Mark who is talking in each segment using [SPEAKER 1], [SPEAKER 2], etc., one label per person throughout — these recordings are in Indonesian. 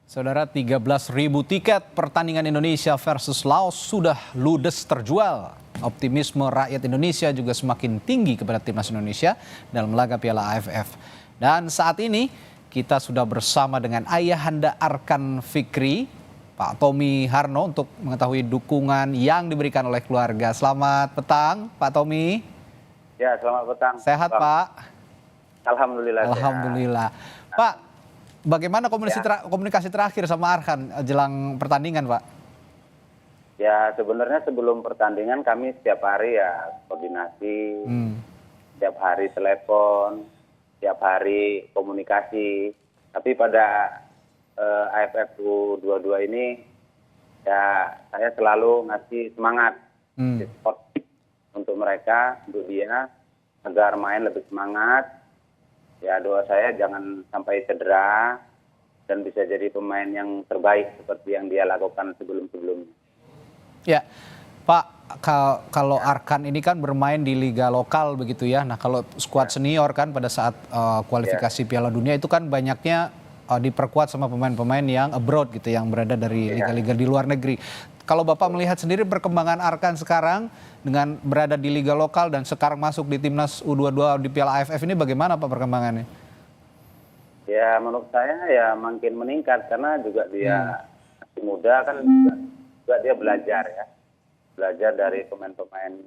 [SPEAKER 1] Saudara, 13.000 tiket pertandingan Indonesia versus Laos sudah ludes terjual. Optimisme rakyat Indonesia juga semakin tinggi kepada timnas Indonesia dalam laga Piala AFF. Dan saat ini kita sudah bersama dengan Ayahanda Arkan Fikri, Pak Tommy Harno, untuk mengetahui dukungan yang diberikan oleh keluarga. Selamat petang, Pak Tommy.
[SPEAKER 2] Ya, selamat petang.
[SPEAKER 1] Sehat, Pak?
[SPEAKER 2] Alhamdulillah.
[SPEAKER 1] Alhamdulillah.
[SPEAKER 2] Sehat.
[SPEAKER 1] Pak, bagaimana komunikasi terakhir sama Arkan jelang pertandingan, Pak?
[SPEAKER 2] Ya, sebenarnya sebelum pertandingan kami setiap hari ya koordinasi, setiap hari telepon, setiap hari komunikasi. Tapi pada AFF U22 ini ya saya selalu ngasih semangat, support untuk mereka, untuk dia agar main lebih semangat. Ya, doa saya jangan sampai cedera dan bisa jadi pemain yang terbaik seperti yang dia lakukan sebelum-sebelumnya.
[SPEAKER 1] Ya, Pak, kalau Arkan ini kan bermain di liga lokal begitu ya. Nah, kalau skuad senior kan pada saat kualifikasi Piala Dunia itu kan banyaknya diperkuat sama pemain-pemain yang abroad gitu, yang berada dari liga-liga di luar negeri. Kalau Bapak melihat sendiri perkembangan Arkan sekarang dengan berada di liga lokal dan sekarang masuk di timnas U22 di Piala AFF ini, bagaimana Pak perkembangannya?
[SPEAKER 2] Ya, menurut saya ya makin meningkat karena juga dia masih muda kan, juga dia belajar ya. Belajar dari pemain-pemain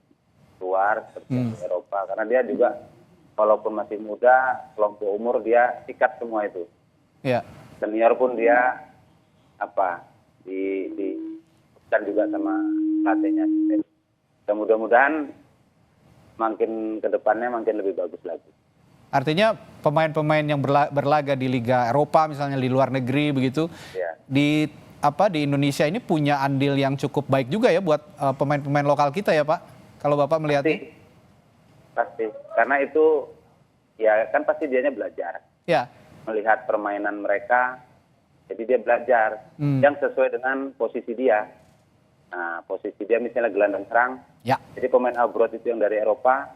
[SPEAKER 2] luar seperti Eropa, karena dia juga walaupun masih muda, kelompok umur dia sikat semua itu.
[SPEAKER 1] Ya.
[SPEAKER 2] Senior pun dia dan juga sama pelatihnya. Mudah-mudahan makin ke depannya makin lebih bagus lagi.
[SPEAKER 1] Artinya pemain-pemain yang berlaga di Liga Eropa misalnya di luar negeri begitu, di Indonesia ini punya andil yang cukup baik juga ya buat pemain-pemain lokal kita ya, Pak? Kalau Bapak melihatnya?
[SPEAKER 2] Pasti. Karena itu ya kan pasti dianya belajar.
[SPEAKER 1] Ya.
[SPEAKER 2] Melihat permainan mereka, jadi dia belajar yang sesuai dengan posisi dia. Nah, posisi dia misalnya gelandang serang.
[SPEAKER 1] Ya.
[SPEAKER 2] Jadi pemain abroad itu yang dari Eropa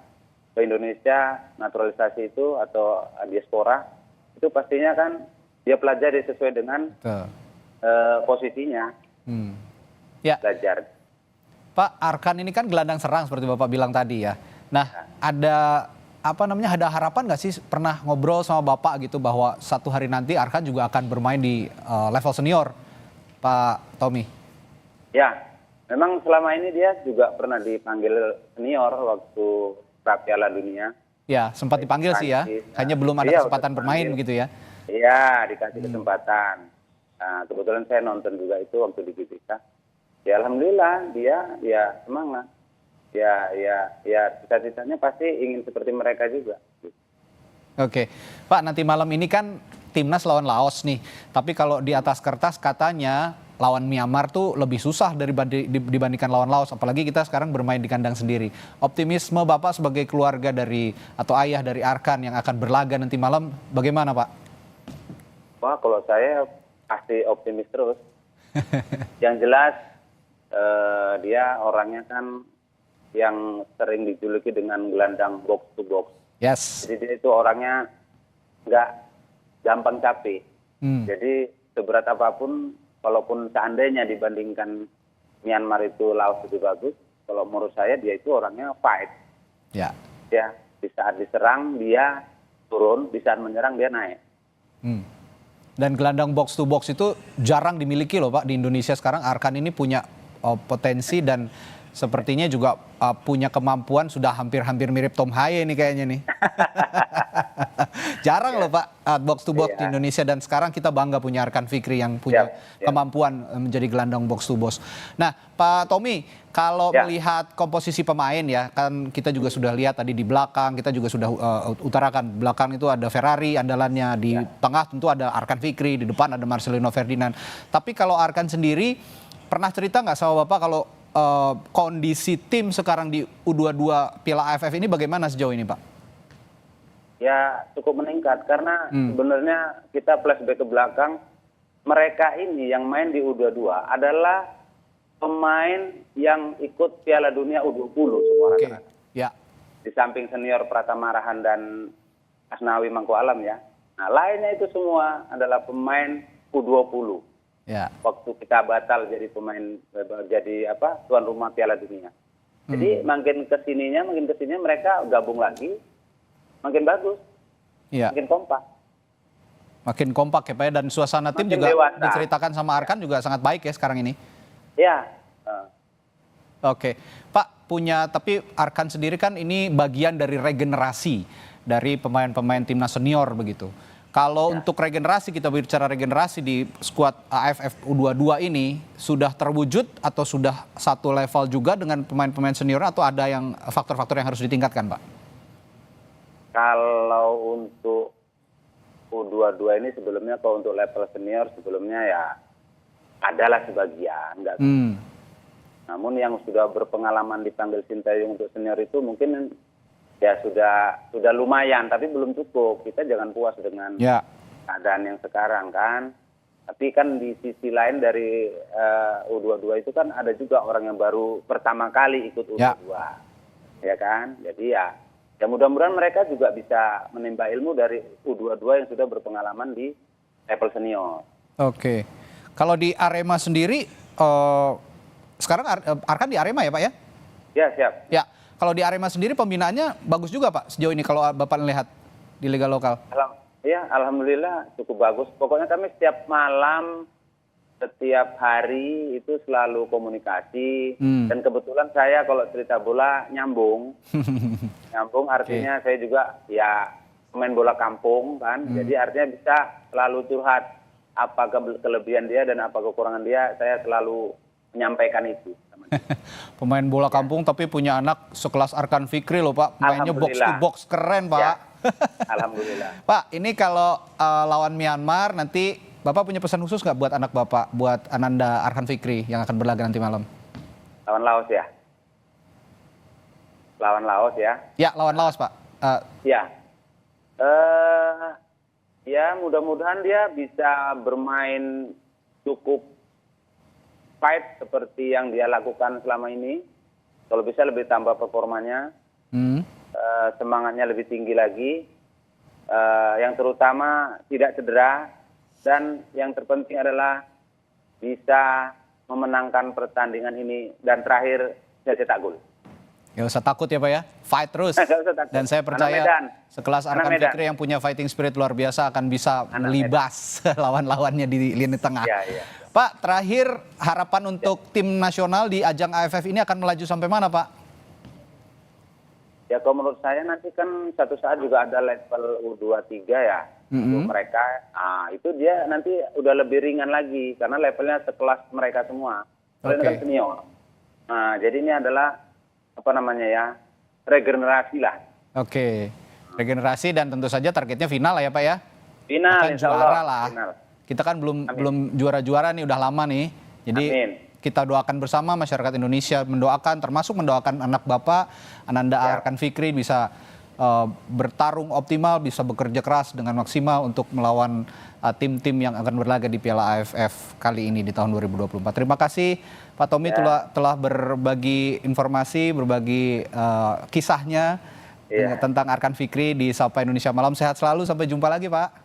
[SPEAKER 2] ke Indonesia, naturalisasi itu atau diaspora, itu pastinya kan dia pelajari sesuai dengan posisinya.
[SPEAKER 1] Ya.
[SPEAKER 2] Belajar.
[SPEAKER 1] Pak, Arkan ini kan gelandang serang seperti Bapak bilang tadi ya. Nah, ada harapan nggak sih, pernah ngobrol sama Bapak gitu bahwa satu hari nanti Arkan juga akan bermain di level senior, Pak Tommy?
[SPEAKER 2] Ya, memang selama ini dia juga pernah dipanggil senior waktu Piala Dunia.
[SPEAKER 1] Ya, sempat dipanggil sih ya, hanya belum ada kesempatan bermain begitu ya?
[SPEAKER 2] Iya, dikasih kesempatan. Nah, kebetulan saya nonton juga itu waktu di GBK. Ya, alhamdulillah dia semangat. Ya, cita-citanya pasti ingin seperti mereka juga.
[SPEAKER 1] Oke, Pak, nanti malam ini kan timnas lawan Laos nih. Tapi kalau di atas kertas katanya lawan Myanmar tuh lebih susah dibandingkan lawan Laos. Apalagi kita sekarang bermain di kandang sendiri. Optimisme Bapak sebagai keluarga atau ayah dari Arkan yang akan berlaga nanti malam, bagaimana Pak?
[SPEAKER 2] Wah, kalau saya pasti optimis terus. Yang jelas dia orangnya kan yang sering dijuluki dengan gelandang box to box.
[SPEAKER 1] Yes.
[SPEAKER 2] Jadi dia itu orangnya nggak gampang capek. Jadi seberat apapun, walaupun seandainya dibandingkan Myanmar itu Laos lebih bagus, kalau menurut saya dia itu orangnya fight. Ya, di saat diserang dia turun, di saat menyerang dia naik.
[SPEAKER 1] Dan gelandang box to box itu jarang dimiliki loh Pak di Indonesia sekarang. Arkan ini punya potensi dan sepertinya juga punya kemampuan, sudah hampir mirip Tom Haye nih kayaknya nih. Jarang loh Pak box to box di Indonesia, dan sekarang kita bangga punya Arkan Fikri yang punya kemampuan menjadi gelandang box to box. Nah, Pak Tommy, kalau melihat komposisi pemain ya, kan kita juga sudah lihat tadi di belakang, kita juga sudah utarakan belakang itu ada Ferrari andalannya, di tengah tentu ada Arkan Fikri, di depan ada Marcelino Ferdinand. Tapi kalau Arkan sendiri pernah cerita nggak sama Bapak kalau kondisi tim sekarang di U22 Piala AFF ini bagaimana sejauh ini, Pak?
[SPEAKER 2] Ya, cukup meningkat karena sebenarnya kita flashback ke belakang, mereka ini yang main di U22 adalah pemain yang ikut Piala Dunia U20 semua rata-rata.
[SPEAKER 1] Ya.
[SPEAKER 2] Di samping senior Pratama Arahan dan Asnawi Mangku Alam ya. Nah, lainnya itu semua adalah pemain U20.
[SPEAKER 1] Ya.
[SPEAKER 2] Waktu kita batal jadi pemain, jadi tuan rumah Piala Dunia. Jadi makin kesininya mereka gabung lagi, makin bagus,
[SPEAKER 1] Iya.
[SPEAKER 2] makin kompak.
[SPEAKER 1] Makin kompak ya Pak ya, dan suasana tim
[SPEAKER 2] Makin
[SPEAKER 1] juga
[SPEAKER 2] dewasa.
[SPEAKER 1] diceritakan sama Arkan juga sangat baik ya sekarang ini.
[SPEAKER 2] Ya.
[SPEAKER 1] Oke, Pak tapi Arkan sendiri kan ini bagian dari regenerasi dari pemain-pemain timnas senior begitu. Kalau untuk regenerasi, kita bicara regenerasi di skuad AFF U22 ini sudah terwujud atau sudah satu level juga dengan pemain-pemain senior atau ada yang faktor-faktor yang harus ditingkatkan, Pak?
[SPEAKER 2] Kalau untuk U22 ini sebelumnya, kalau untuk level senior sebelumnya ya adalah sebagian, enggak. Namun yang sudah berpengalaman dipanggil Sintayong untuk senior itu mungkin ya sudah lumayan, tapi belum cukup. Kita jangan puas dengan keadaan yang sekarang kan. Tapi kan di sisi lain dari U22 itu kan ada juga orang yang baru pertama kali ikut U22. Ya kan? Jadi ya mudah-mudahan mereka juga bisa menimba ilmu dari U22 yang sudah berpengalaman di level senior.
[SPEAKER 1] Oke. Kalau di Arema sendiri, sekarang Arkan di Arema ya Pak ya?
[SPEAKER 2] Ya, siap.
[SPEAKER 1] Ya. Kalau di Arema sendiri pembinaannya bagus juga Pak sejauh ini kalau Bapak lihat di liga lokal.
[SPEAKER 2] Ya, alhamdulillah cukup bagus. Pokoknya kami setiap malam, setiap hari itu selalu komunikasi. Dan kebetulan saya kalau cerita bola nyambung. Nyambung artinya saya juga ya pemain bola kampung kan. Jadi artinya bisa selalu curhat apa kelebihan dia dan apa kekurangan dia. Saya selalu menyampaikan itu.
[SPEAKER 1] Pemain bola kampung tapi punya anak sekelas Arkan Fikri loh Pak. Mainnya box to box, keren Pak.
[SPEAKER 2] Ya, alhamdulillah.
[SPEAKER 1] Pak, ini kalau lawan Myanmar nanti Bapak punya pesan khusus nggak buat anak Bapak, buat Ananda Arkan Fikri yang akan berlaga nanti malam?
[SPEAKER 2] Lawan Laos ya? Lawan Laos ya?
[SPEAKER 1] Ya, lawan Laos Pak.
[SPEAKER 2] Ya. Ya mudah-mudahan dia bisa bermain cukup fight seperti yang dia lakukan selama ini. Kalau bisa lebih tambah performanya, semangatnya lebih tinggi lagi, yang terutama tidak cedera, dan yang terpenting adalah bisa memenangkan pertandingan ini dan terakhir bisa cetak gol.
[SPEAKER 1] Gak usah takut ya Pak ya, fight terus. Dan saya percaya sekelas Arkan Fikri yang punya fighting spirit luar biasa akan bisa melibas lawan-lawannya di lini tengah.
[SPEAKER 2] Ya.
[SPEAKER 1] Pak, terakhir harapan untuk tim nasional di ajang AFF ini akan melaju sampai mana Pak?
[SPEAKER 2] Ya kalau menurut saya nanti kan satu saat juga ada level U23 ya untuk mereka. Itu dia nanti udah lebih ringan lagi karena levelnya sekelas mereka semua. Ini kan senior. Nah jadi ini adalah regenerasi lah. Oke.
[SPEAKER 1] Regenerasi dan tentu saja targetnya final lah ya Pak ya?
[SPEAKER 2] Final, insya Allah.
[SPEAKER 1] Juara lah. Final. Kita kan belum juara-juara nih, udah lama nih. Jadi kita doakan bersama masyarakat Indonesia, termasuk mendoakan anak Bapak, Ananda Arkan Fikri bisa bertarung optimal, bisa bekerja keras dengan maksimal untuk melawan tim-tim yang akan berlaga di Piala AFF kali ini di tahun 2024. Terima kasih Pak Tommy telah berbagi informasi, berbagi kisahnya tentang Arkan Fikri di Sapa Indonesia Malam. Sehat selalu, sampai jumpa lagi Pak.